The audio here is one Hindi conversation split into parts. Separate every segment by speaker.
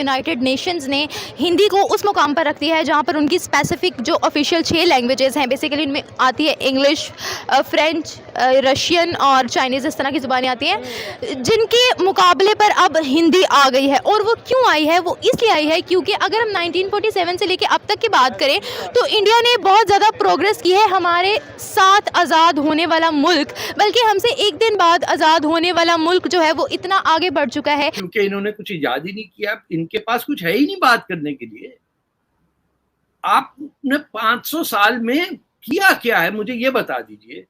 Speaker 1: यूनाइटेड नेशंस ने हिंदी को उस मुकाम पर रख दिया है जहाँ पर उनकी स्पेसिफिक जो ऑफिशियल 6 लैंग्वेजेस हैं, बेसिकली इनमें आती है इंग्लिश, फ्रेंच, रशियन और चाइनीज़, इस तरह की ज़ुबानें आती हैं, जिनके मुकाबले पर अब हिंदी आ गई है। और वो क्यों आई है? वो इसलिए आई है क्योंकि अगर हम 1947 से लेकर अब तक की बात करें तो इंडिया ने बहुत ज़्यादा प्रोग्रेस की है। हमारे साथ आज़ाद होने वाला मुल्क, बल्कि हमसे एक दिन बाद आज़ाद होने वाला मुल्क जो है वो इतना आगे बढ़ चुका है।
Speaker 2: क्योंकि इन्होंने कुछ इजाद ही नहीं किया, इनके पास कुछ है ही नहीं बात करने के लिए। आपने 500 साल में किया क्या है, मुझे ये बता दीजिए।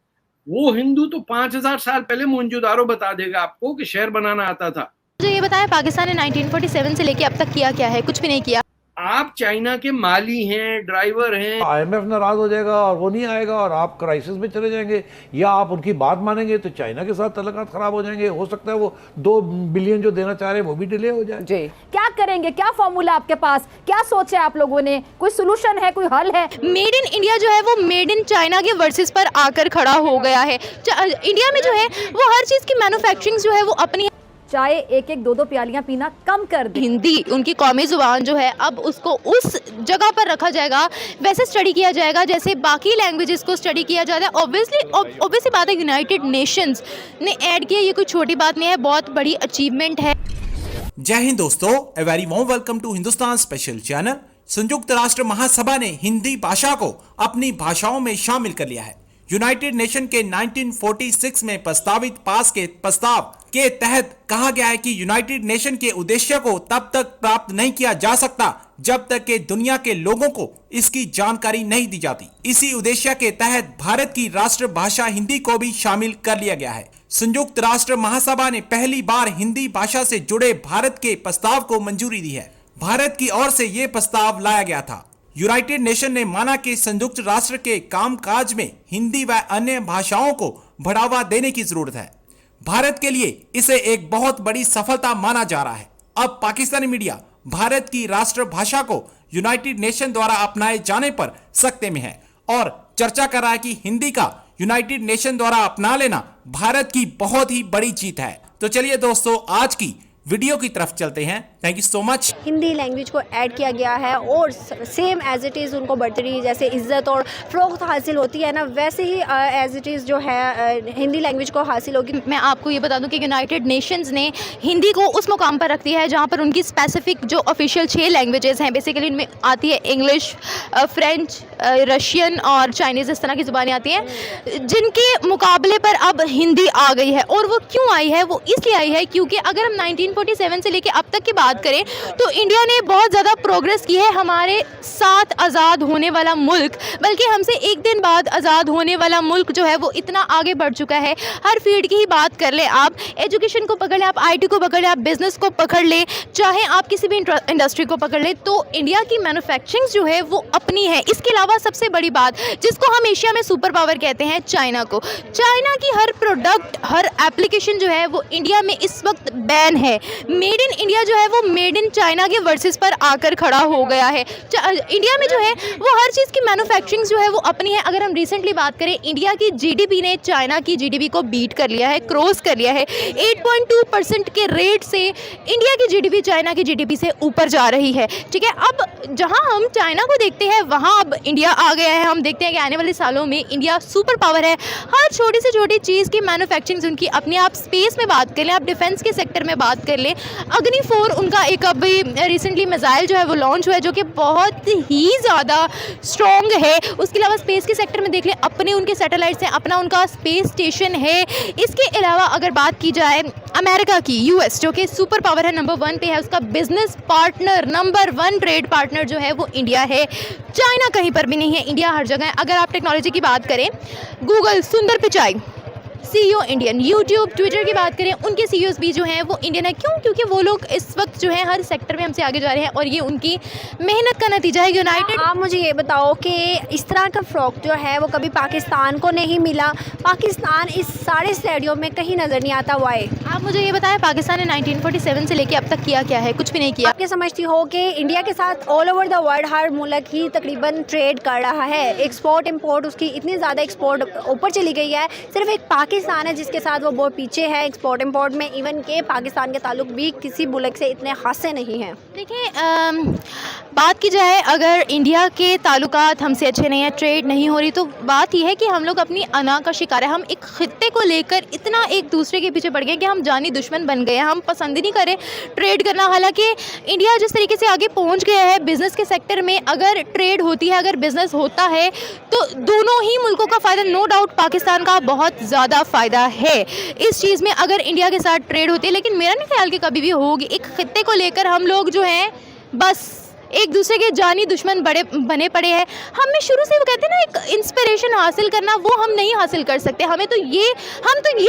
Speaker 2: वो हिंदू तो 5000 साल पहले मोहनजोदारो बता देगा आपको कि शहर बनाना आता था।
Speaker 1: मुझे ये बताएं, पाकिस्तान ने 1947 से लेके अब तक किया क्या है? कुछ भी नहीं किया।
Speaker 2: आप चाइना के माली हैं, ड्राइवर हैं।
Speaker 3: IMF नाराज हो जाएगा और वो नहीं आएगा और आप क्राइसिस में चले जाएंगे, या आप उनकी बात मानेंगे तो चाइना के साथ तल्लुकात खराब हो जाएंगे। हो सकता है वो 2 बिलियन जो देना चाह रहे हैं वो भी डिले हो जाए।
Speaker 4: जी, क्या करेंगे? क्या फॉर्मूला आपके पास? क्या सोचा है आप लोगों ने? कोई सोल्यूशन है, कोई हल है?
Speaker 1: मेड इन इंडिया जो है वो मेड इन चाइना के वर्सेस पर आकर खड़ा हो गया है। इंडिया में जो है वो हर चीज़ की मैन्युफैक्चरिंग जो है वो अपनी
Speaker 4: चाय 1-1 2-2 प्यालियां पीना कम कर दे।
Speaker 1: हिंदी उनकी कौमी ज़ुबान जो है अब उसको उस जगह पर रखा जाएगा, वैसे स्टडी किया जाएगा जैसे बाकी लैंग्वेजेस को स्टडी किया जाता है। ऑब्वियसली बात है, यूनाइटेड नेशंस ने ऐड किया, ये कोई छोटी बात नहीं है, बहुत बड़ी अचीवमेंट है।
Speaker 5: जय हिंद दोस्तों, a very warm welcome to Hindustan special channel. संयुक्त राष्ट्र महासभा ने हिंदी भाषा को अपनी भाषाओं में शामिल कर लिया है। यूनाइटेड नेशन के 1946 में प्रस्तावित प्रस्ताव के तहत कहा गया है कि यूनाइटेड नेशन के उद्देश्य को तब तक प्राप्त नहीं किया जा सकता जब तक कि दुनिया के लोगों को इसकी जानकारी नहीं दी जाती। इसी उद्देश्य के तहत भारत की राष्ट्र भाषा हिंदी को भी शामिल कर लिया गया है। संयुक्त राष्ट्र महासभा ने पहली बार हिंदी भाषा से जुड़े भारत के प्रस्ताव को मंजूरी दी है। भारत की ओर से ये प्रस्ताव लाया गया था। यूनाइटेड नेशन ने माना कि संयुक्त राष्ट्र के कामकाज में हिंदी व अन्य भाषाओं को बढ़ावा देने की जरूरत है। भारत के लिए इसे एक बहुत बड़ी सफलता माना जा रहा है। अब पाकिस्तानी मीडिया भारत की राष्ट्र भाषा को यूनाइटेड नेशन द्वारा अपनाए जाने पर सख्ते में है और चर्चा कर रहा है कि हिंदी का यूनाइटेड नेशन द्वारा अपना लेना भारत की बहुत ही बड़ी जीत है। तो चलिए दोस्तों, आज की वीडियो की तरफ चलते हैं। Thank you so much.
Speaker 6: Hindi language को ऐड किया गया है और सेम एज इट इज़ उनको बढ़ती जैसे इज़्ज़त और फ़रोख्त हासिल होती है ना, वैसे ही एज इट इज़ जो है हिंदी लैंग्वेज को हासिल होगी।
Speaker 1: मैं आपको ये बता दूं कि यूनाइटेड नेशंस ने हिंदी को उस मुकाम पर रख दिया है जहाँ पर उनकी स्पेसिफिक जो ऑफिशियल 6 लैंग्वेजेस हैं, बेसिकली इनमें आती है इंग्लिश, फ्रेंच, रशियन और चाइनीज़, इस तरह की ज़ुबानें आती हैं, जिनके मुकाबले पर अब हिंदी आ गई है। और वो क्यों आई है? वो इसलिए आई है क्योंकि अगर हम 1947 से लेकर अब तक की बात करें तो इंडिया ने बहुत ज़्यादा प्रोग्रेस की है। हमारे साथ आज़ाद होने वाला मुल्क, बल्कि हमसे एक दिन बाद आज़ाद होने वाला मुल्क जो है वो इतना आगे बढ़ चुका है। हर फील्ड की ही बात कर लें, आप एजुकेशन को पकड़ लें, आप IT को पकड़ लें, आप बिज़नेस को पकड़ लें, चाहे आप किसी भी इंडस्ट्री को पकड़ लें, तो इंडिया की मैन्युफैक्चरिंग जो है वो अपनी है। इसके अलावा सबसे बड़ी बात जिसको हम एशिया में सुपर पावर कहते हैं, चाइना को, चाइना की हर प्रोडक्ट, हर एप्लीकेशन जो है वो इंडिया में इस वक्त बैन है। मेड इन इंडिया जो है वो मेड इन चाइना के वर्सेस पर आकर खड़ा हो गया है। इंडिया में जो है वो हर चीज़ की मैन्युफैक्चरिंग जो है वो अपनी है। अगर हम रिसेंटली बात करें, इंडिया की GDP ने चाइना की GDP को बीट कर लिया है, क्रॉस कर लिया है। 8.2% के रेट से इंडिया की GDP चाइना की GDP से ऊपर जा रही है। ठीक है, अब जहां हम चाइना को देखते हैं वहां अब इंडिया आ गया है। हम देखते हैं कि आने वाले सालों में इंडिया सुपर पावर है। हर छोटी से छोटी चीज़ की मैन्युफैक्चरिंग उनकी अपनी। आप स्पेस में बात कर लें, आप डिफेंस के सेक्टर में बात कर लें, अग्नि 4 उनका एक अभी रिसेंटली मिसाइल जो है वो लॉन्च हुआ है जो कि बहुत ही ज़्यादा स्ट्रॉन्ग है। उसके अलावा स्पेस के सेक्टर में देख लें, अपने उनके सैटेलाइट्स हैं, अपना उनका स्पेस स्टेशन है। इसके अलावा अगर बात की जाए अमेरिका की, US जो कि सुपर पावर है, नंबर 1 पे है, उसका business partner, number 1 trade partner जो है वो इंडिया है। चाइना कहीं पर भी नहीं है, इंडिया हर जगह है। अगर आप टेक्नोलॉजी की बात करें, गूगल, सुंदर Pichai, CEO Indian, YouTube, Twitter की बात करें, उनके CEOs भी जो हैं वो इंडियन है। क्यों? क्योंकि वो लोग इस वक्त जो है हर सेक्टर में हमसे आगे जा रहे हैं और ये उनकी मेहनत का नतीजा है। यूनाइटेड
Speaker 6: आप मुझे ये बताओ कि इस तरह का फ्रॉक जो है वो कभी पाकिस्तान को नहीं मिला। पाकिस्तान इस सारे स्टेडियम में कहीं नज़र नहीं आता। वाई?
Speaker 1: आप मुझे ये बताएं, पाकिस्तान ने 1947 से लेकर अब तक किया क्या है? कुछ भी नहीं किया।
Speaker 6: आप क्या समझती हो कि इंडिया के साथ ऑल ओवर द वर्ल्ड हर मुल्क ही तकरीबन ट्रेड कर रहा है, एक्सपोर्ट इम्पोर्ट उसकी इतनी ज़्यादा एक्सपोर्ट ऊपर चली गई है, सिर्फ एक पाकिस्तान पाकिस्तान है जिसके साथ वो बहुत पीछे है एक्सपोर्ट इम्पोर्ट में, इवन के पाकिस्तान के ताल्लुक भी किसी मुल्क से इतने खासे नहीं हैं।
Speaker 1: देखिए बात की जाए अगर इंडिया के ताल्लुकात हमसे अच्छे नहीं हैं, ट्रेड नहीं हो रही, तो बात यह है कि हम लोग अपनी अना का शिकार है। हम एक खित्ते को लेकर इतना एक दूसरे के पीछे पड़ गए कि हम जानी दुश्मन बन गए हैं। हम पसंद ही नहीं करें ट्रेड करना, हालांकि इंडिया जिस तरीके से आगे पहुंच गया है बिज़नेस के सेक्टर में, अगर ट्रेड होती है, अगर बिज़नेस होता है तो दोनों ही मुल्कों का फ़ायदा, नो डाउट पाकिस्तान का बहुत ज़्यादा फ़ायदा है इस चीज़ में अगर इंडिया के साथ ट्रेड होती है। लेकिन मेरा नहीं ख्याल कि कभी भी होगी। एक खित्ते को लेकर हम लोग जो हैं बस एक दूसरे के जानी दुश्मन बने पड़े हैं। हमें शुरू से वो कहते हैं ना एक इंस्पिरेशन हासिल करना, वो हम नहीं हासिल कर सकते। हम तो ये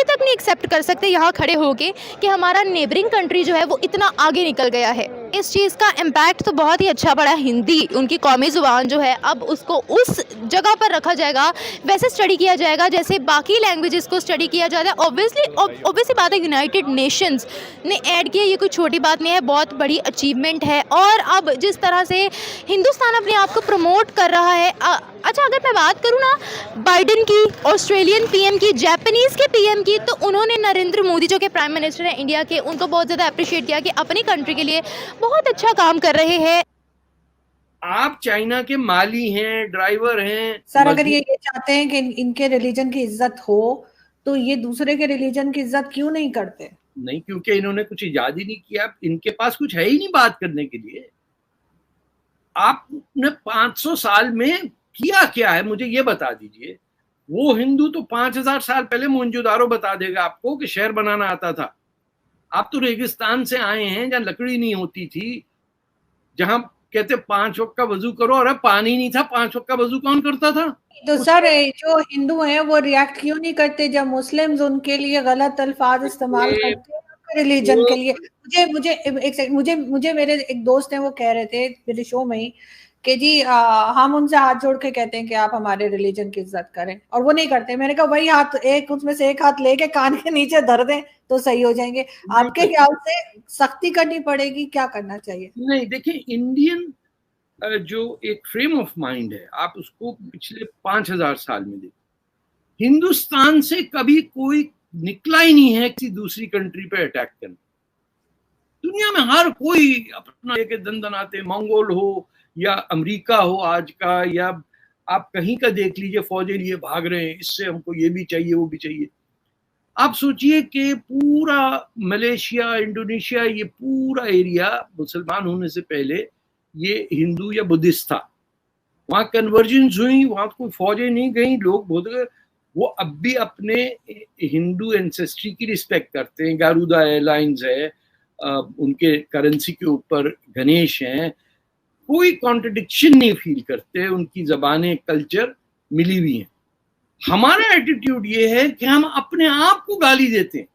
Speaker 1: तक नहीं एक्सेप्ट कर सकते यहाँ खड़े होके कि हमारा नेबरिंग कंट्री जो है वो इतना आगे निकल गया है। इस चीज़ का इम्पैक्ट तो बहुत ही अच्छा पड़ा। हिंदी उनकी कौमी ज़ुबान जो है अब उसको उस जगह पर रखा जाएगा, वैसे स्टडी किया जाएगा जैसे बाकी लैंग्वेजेस को स्टडी किया जाता है। ऑब्वियसली बात है, यूनाइटेड नेशंस ने ऐड किया, ये कोई छोटी बात नहीं है, बहुत बड़ी अचीवमेंट है। और अब जिस तरह से हिंदुस्तान अपने आप को प्रमोट कर रहा है, अच्छा अगर मैं बात करूँ ना बाइडेन की, ऑस्ट्रेलियन पीएम की, जापानीज़ के पीएम की, तो उन्होंने नरेंद्र मोदी जो कि प्राइम मिनिस्टर हैं इंडिया के, उनको बहुत ज़्यादा अप्रिशिएट किया कि अपनी कंट्री के लिए बहुत अच्छा काम कर रहे हैं।
Speaker 2: आप चाइना के माली हैं, ड्राइवर हैं
Speaker 7: सर, अगर ये चाहते हैं कि इनके रिलीजन की इज्जत हो तो ये दूसरे के रिलीजन की इज्जत क्यों नहीं करते?
Speaker 2: नहीं, क्योंकि इन्होंने कुछ इजाद ही नहीं किया, इनके पास कुछ है ही नहीं बात करने के लिए। आपने 500 साल में किया क्या है, मुझे ये बता दीजिए। वो हिंदू तो 5000 साल पहले मोहनजोदारो बता देगा आपको कि शहर बनाना आता था। आप तो रेगिस्तान से आए हैं जहाँ लकड़ी नहीं होती थी, जहां कहते 5 वक्त का वजू करो, और अब पानी नहीं था, 5 वक्त का वजू कौन करता था?
Speaker 7: तो सर जो हिंदू हैं वो रिएक्ट क्यों नहीं करते जब मुस्लिम्स उनके लिए गलत अल्फाज इस्तेमाल करते हैं रिलीजन के लिए? मुझे मेरे एक दोस्त हैं, वो कह रहे थे मेरे शो में ही कि जी हम उनसे हाथ जोड़ के कहते हैं कि आप हमारे रिलीजन की इज्जत करें, और वो नहीं करते। मैंने कहा वही हाथ, एक उसमें से एक हाथ लेके कान के नीचे धर दें तो सही हो जाएंगे। आपके ख्याल से सख्ती करनी पड़ेगी, क्या करना चाहिए?
Speaker 2: नहीं, देखिए इंडियन जो एक फ्रेम ऑफ माइंड है, आप उसको पिछले 5000 साल में देखिए। हिंदुस्तान से कभी कोई निकला ही नहीं है किसी दूसरी कंट्री पे अटैक करने। दुनिया में हर कोई अपना लेके दंदनाते, मंगोल हो या अमेरिका हो आज का, या आप कहीं का देख लीजिए, फौजें लिए भाग रहे हैं, इससे हमको ये भी चाहिए वो भी चाहिए। आप सोचिए कि पूरा मलेशिया, इंडोनेशिया, ये पूरा एरिया मुसलमान होने से पहले ये हिंदू या बुद्धिस्ट था। वहां कन्वर्जेंस हुई, वहां कोई फौजें नहीं गई, लोग बहुत, वो अब भी अपने हिंदू एंसेस्ट्री की रिस्पेक्ट करते हैं। गारुदा एयरलाइंस है, उनके करेंसी के ऊपर गणेश हैं, कोई कॉन्ट्रडिक्शन नहीं फील करते, उनकी जबानें, कल्चर मिली हुई हैं। हमारा एटीट्यूड ये है कि हम अपने आप को गाली देते हैं।